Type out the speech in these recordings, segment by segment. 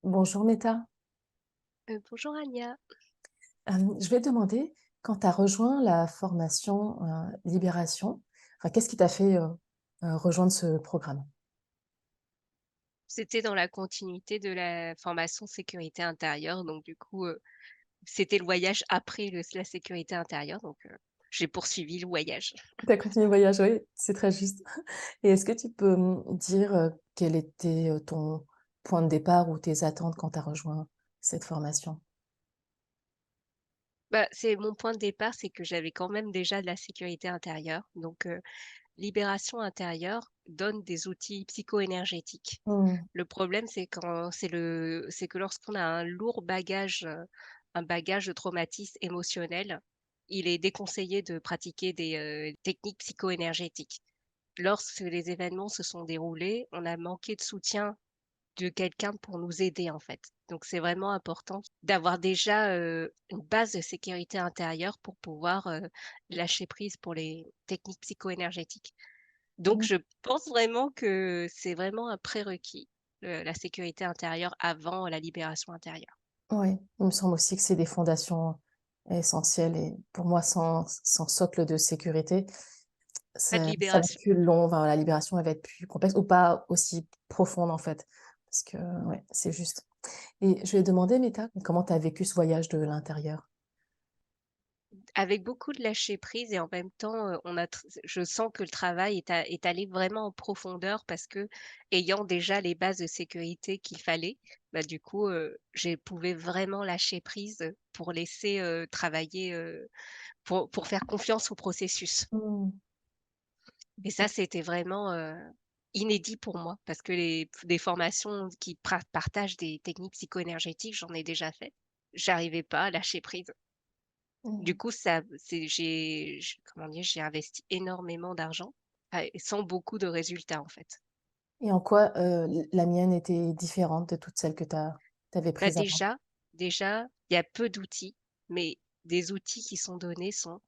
Bonjour Meta. Bonjour Anya. Je vais te demander, quand tu as rejoint la formation Libération, enfin, qu'est-ce qui t'a fait rejoindre ce programme? C'était dans la continuité de la formation sécurité intérieure, donc du coup, c'était le voyage après la sécurité intérieure, donc j'ai poursuivi le voyage. Tu as continué le voyage, oui, c'est très juste. Et est-ce que tu peux me dire quel était ton point de départ ou tes attentes quand tu as rejoint cette formation? Bah, c'est mon point de départ, c'est que j'avais quand même déjà de la sécurité intérieure, donc libération intérieure donne des outils psycho-énergétiques. Hmm, Le problème, c'est que lorsqu'on a un lourd bagage, un bagage de traumatisme émotionnel, il est déconseillé de pratiquer des, techniques psycho-énergétiques. Lorsque les événements se sont déroulés, on a manqué de soutien de quelqu'un pour nous aider, en fait. Donc c'est vraiment important d'avoir déjà, une base de sécurité intérieure pour pouvoir, lâcher prise pour les techniques psycho-énergétiques. Donc hmm. je pense vraiment que c'est vraiment un prérequis, la sécurité intérieure avant la libération intérieure. Oui, il me semble aussi que c'est des fondations essentielles et pour moi, sans socle de sécurité, Pas de ça va être libération. plus long, enfin, la libération, elle va être plus complexe ou pas aussi profonde, en fait. Parce que, ouais, c'est juste. Et je vais demander, Meta, comment tu as vécu ce voyage de l'intérieur? Avec beaucoup de lâcher prise et en même temps, on a tr je sens que le travail est allé vraiment en profondeur parce que ayant déjà les bases de sécurité qu'il fallait, bah, du coup, j'ai pouvais vraiment lâcher prise, pour laisser, travailler, pour faire confiance au processus. Mmh. Et ça, c'était vraiment, inédit pour moi parce que les des formations qui partagent des techniques psycho-énergétiques, j'en ai déjà fait. J'arrivais pas à lâcher prise. Du Mmh. coup, ça c'est comment dire? J'ai investi énormément d'argent, et sans beaucoup de résultats, en fait. Et en quoi, la mienne était différente de toutes celles que tu avais Bah, prises avant? déjà, il y a peu d'outils, mais des outils qui sont donnés sont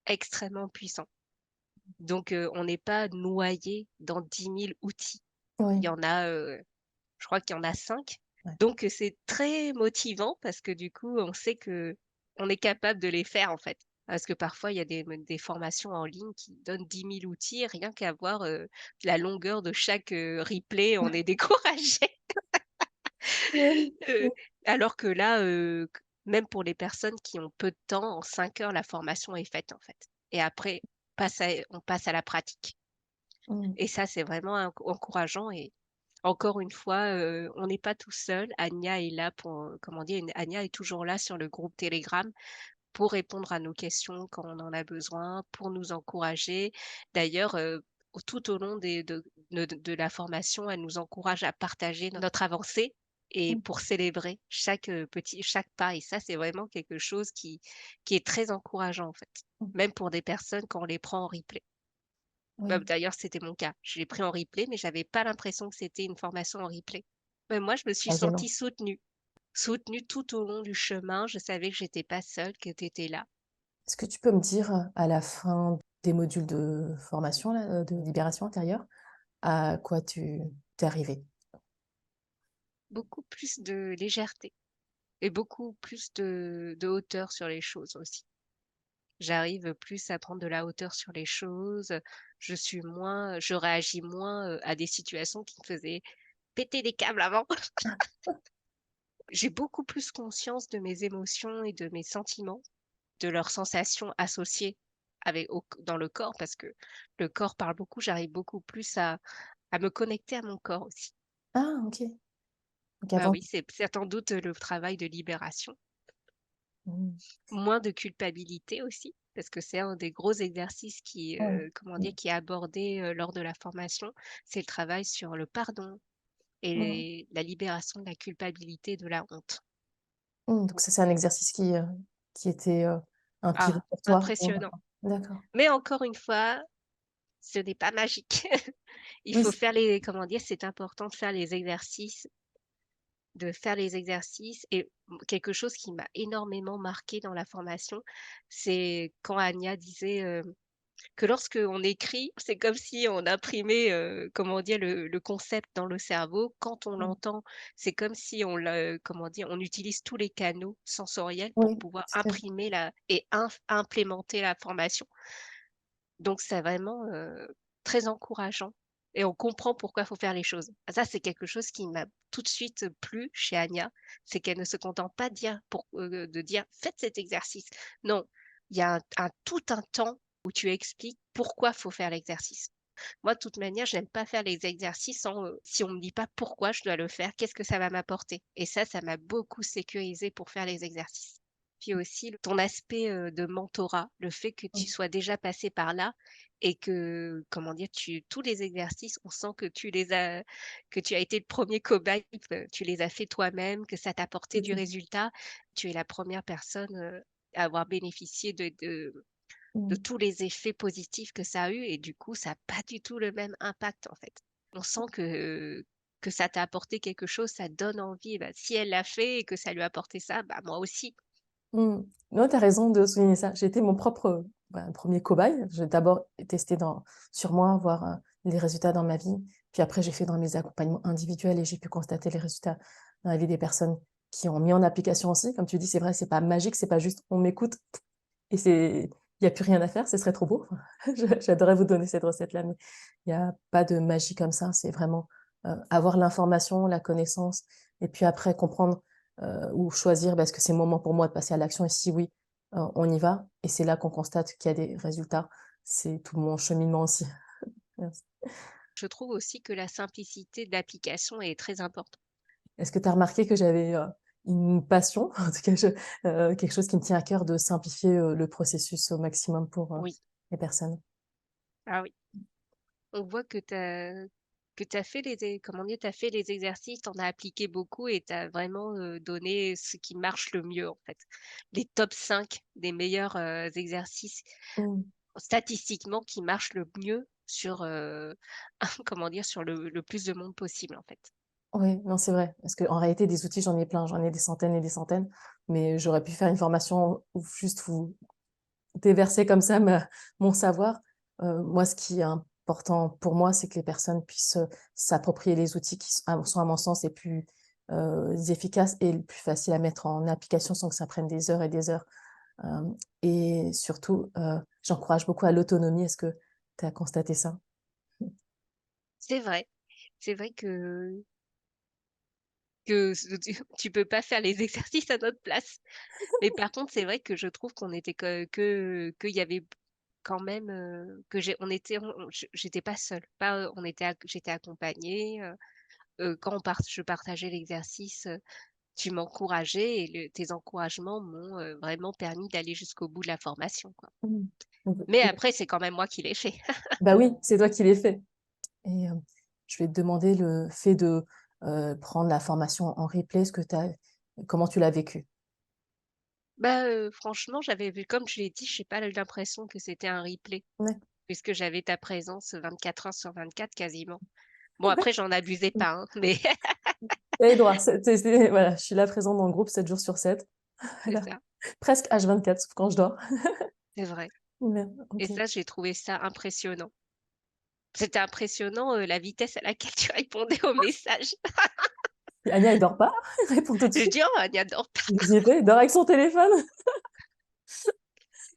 extrêmement puissants. Donc, on n'est pas noyé dans 10 000 outils. Il Oui, y en a, je crois qu'il y en a 5. ouais. Donc, c'est très motivant parce que du coup, on sait que on est capable de les faire, en fait. Parce que parfois, il y a des formations en ligne qui donnent 10 000 outils, rien qu'à voir, la longueur de chaque, replay, on est découragé. Oui. Heu, alors que là, même pour les personnes qui ont peu de temps, en 5 heures, la formation est faite, en fait. Et après, on passe à la pratique. Mmh. Et ça, c'est vraiment encourageant. Et encore une fois, on n'est pas tout seul. Anya est là pour, comment dire? Anya est toujours là sur le groupe Telegram pour répondre à nos questions quand on en a besoin, pour nous encourager. D'ailleurs, tout au long de la formation, elle nous encourage à partager notre avancée et Mmh. pour célébrer chaque pas. Et ça, c'est vraiment quelque chose qui est très encourageant, en fait, Mmh. même pour des personnes quand on les prend en replay. Bah, Oui, d'ailleurs, c'était mon cas. Je l'ai pris en replay, mais j'avais pas l'impression que c'était une formation en replay. Mais moi, je me suis quasiment. sentie soutenue tout au long du chemin. Je savais que j'étais pas seule, que tu étais là. Est-ce que tu peux me dire, à la fin des modules de formation là, de libération intérieure, à quoi tu t'es arrivé? Beaucoup plus de légèreté et beaucoup plus de hauteur sur les choses aussi. J'arrive plus à prendre de la hauteur sur les choses. Je réagis moins, à des situations qui me faisaient péter des câbles avant. J'ai beaucoup plus conscience de mes émotions et de mes sentiments, de leurs sensations associées dans le corps, parce que le corps parle beaucoup. J'arrive beaucoup plus à me connecter à mon corps aussi. Ah, OK. Donc Bah avant oui, c'est sans doute le travail de libération. mmh, Moins de culpabilité aussi, parce que c'est un des gros exercices qui, ouais. comment Mmh. dire? Qui est abordé, lors de la formation. C'est le travail sur le pardon Mmh. et la libération de la culpabilité et de la honte. Mmh, donc ça, c'est un exercice qui était, un pivot Ah, pour toi? Mmh, impressionnant. d'accord. Mais encore une fois, ce n'est pas magique. Il Oui, faut faire les comment dire? C'est important de faire les exercices, et quelque chose qui m'a énormément marquée dans la formation, c'est quand Anya disait: que lorsqu'on écrit, c'est comme si on imprimait, comment dire? Le concept dans le cerveau. Quand on Mmh. l'entend, c'est comme si on le comment dire? On utilise tous les canaux sensoriels pour Oui, pouvoir tout à fait. imprimer la et implémenter l'information. Donc c'est vraiment, très encourageant et on comprend pourquoi il faut faire les choses. Ah ça, c'est quelque chose qui m'a tout de suite plu chez Anya, c'est qu'elle ne se contente pas de dire: «Faites cet exercice». Non, il y a tout un temps où tu expliques pourquoi faut faire l'exercice. Moi, de toute manière, je n'aime pas faire les exercices si on me dit pas pourquoi je dois le faire, qu'est-ce que ça va m'apporter? Et ça m'a beaucoup sécurisé pour faire les exercices. Puis aussi ton aspect, de mentorat, le fait que Mmh. tu sois déjà passé par là et que, comment dire? Tous les exercices, on sent que tu as été le premier cobaye, tu les as fait toi-même, que ça t'a apporté Tout du à fait. résultat. Tu es la première personne, à avoir bénéficié de Mmh. tous les effets positifs que ça a eu et du coup, ça a pas du tout le même impact, en fait. On sent que ça t'a apporté quelque chose, ça donne envie. Bah, si elle l'a fait et que ça lui a apporté ça, bah, moi aussi. Mmh. Non, tu as raison de souligner ça. J'ai été mon propre, 1er cobaye. J'ai d'abord testé sur moi, voir, les résultats dans ma vie. Puis après, j'ai fait dans mes accompagnements individuels et j'ai pu constater les résultats dans la vie des personnes qui ont mis en application aussi. Comme tu dis, c'est vrai, c'est pas magique, c'est pas juste on m'écoute et il y a plus rien à faire, ce serait trop beau. J'adorerais vous donner cette recette-là, mais il y a pas de magie comme ça. C'est vraiment, avoir l'information, la connaissance et puis après comprendre, ou choisir, bah, est-ce que c'est le moment pour moi de passer à l'action et si oui, on y va et c'est là qu'on constate qu'il y a des résultats. C'est tout mon cheminement aussi. Merci. Je trouve aussi que la simplicité d'application est très importante. Est-ce que tu as remarqué que j'avais, une passion, en tout cas quelque chose qui me tient à cœur de simplifier, le processus au maximum pour, Oui, les personnes? ah oui. On voit que tu as fait comment dire? Tu as fait les exercices, tu en as appliqué beaucoup et tu as vraiment, donné ce qui marche le mieux, en fait. Les top 5 des meilleurs, exercices Mmh. statistiquement qui marchent le mieux sur, comment dire? Sur le plus de monde possible, en fait. Oui, non, c'est vrai. Parce qu'en réalité, des outils, j'en ai plein, j'en ai des centaines et des centaines, mais j'aurais pu faire une formation ou juste vous déverser comme ça mon savoir. Moi, ce qui est important pour moi, c'est que les personnes puissent, s'approprier les outils qui sont à mon sens les plus, efficaces et les plus faciles à mettre en application sans que ça prenne des heures et des heures. Et surtout, j'encourage beaucoup à l'autonomie. Est-ce que tu as constaté ça? C'est vrai. C'est vrai que tu peux pas faire les exercices à notre place. Mais par contre, c'est vrai que je trouve qu'on était qu'il y avait quand même, que on était on j'étais pas seule, pas, j'étais accompagnée, quand je partageais l'exercice, tu m'encourageais et tes encouragements m'ont, vraiment permis d'aller jusqu'au bout de la formation, quoi. Mmh. Donc, Mais après, c'est quand même moi qui l'ai fait. bah oui, c'est toi qui l'ai fait. Et je vais te demander le fait de, prendre la formation en replay, comment tu l'as vécu? Bah, franchement, j'avais vu comme je l'ai dit, j'ai pas eu l'impression que c'était un replay, Ouais, puisque j'avais ta présence 24 heures sur 24 quasiment. Bon après, j'en abusais mmh. pas, hein, mais Tu as les droits, c'est voilà, je suis là présente dans le groupe 7 jours sur 7. c'est Voilà, ça, presque H24 sauf quand je dors. c'est vrai Mais et OK. ça, j'ai trouvé ça impressionnant. C'était impressionnant, la vitesse à laquelle tu répondais aux messages. Et Anya, elle dort pas, elle répond tout de Je suite. dis: «Oh, elle adore pas». Qu'est-ce qu'il fait? Il dort avec son téléphone.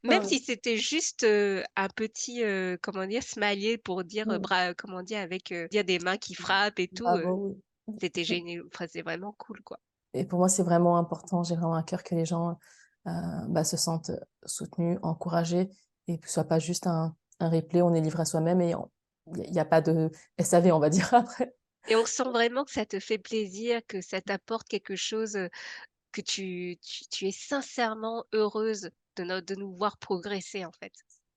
Même Ah, si c'était juste, un petit, comment dire? Smiley pour dire, mmh, comment dire? Avec, dire des mains qui frappent et tout, bravo, oui. c'était génial. Enfin, c'est vraiment cool, quoi. Et pour moi, c'est vraiment important. J'ai vraiment à cœur que les gens, bah, se sentent, soutenus, encouragés et que ce soit pas juste un replay, on est livré à soi-même et il y a pas de SAV, on va dire après. Et on sent vraiment que ça te fait plaisir, que ça t'apporte quelque chose, que tu es sincèrement heureuse de nous voir progresser, en fait.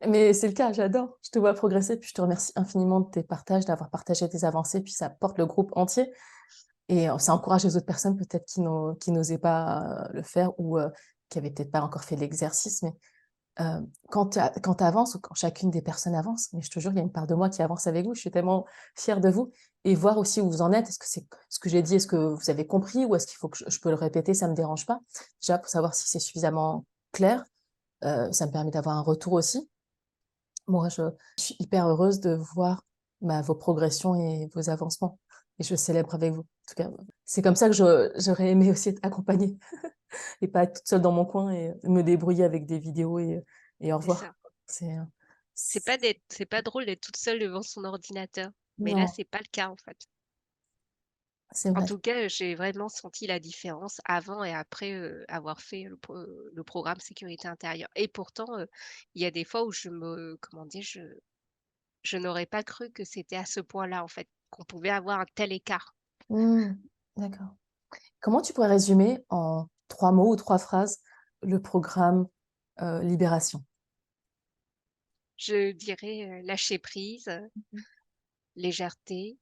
Mais c'est le cas, j'adore. Je te vois progresser, puis je te remercie infiniment de tes partages, d'avoir partagé tes avancées, puis ça porte le groupe entier et ça encourage les autres personnes peut-être qui n'osaient pas, le faire ou, qui avaient peut-être pas encore fait l'exercice, mais quand tu avances ou quand chacune des personnes avance, mais je te jure, il y a une part de moi qui avance avec vous. Je suis tellement fière de vous et voir aussi où vous en êtes. Est-ce que c'est ce que j'ai dit, est-ce que vous avez compris ou est-ce qu'il faut que je peux le répéter? Ça me dérange pas. Déjà pour savoir si c'est suffisamment clair, ça me permet d'avoir un retour aussi. Moi, je suis hyper heureuse de voir vos progressions et vos avancements. Et je célèbre avec vous. En tout cas, c'est comme ça que j'aurais aimé aussi être accompagnée et pas être toute seule dans mon coin et me débrouiller avec des vidéos et au C'est ça. revoir. C'est, euh, c'est- C'est pas drôle d'être toute seule devant son ordinateur. Mais là, non, c'est pas le cas, en fait. c'est En vrai. tout cas, j'ai vraiment senti la différence avant et après avoir fait le programme sécurité intérieure. Et pourtant, il y a des fois où comment dire, je n'aurais pas cru que c'était à ce point-là, en fait, qu'on pouvait avoir un tel écart. Hmm, d'accord. Comment tu pourrais résumer en 3 mots ou 3 phrases le programme Libération? Je dirais lâcher prise, légèreté,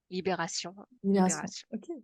libération, Libération. libération. Ok.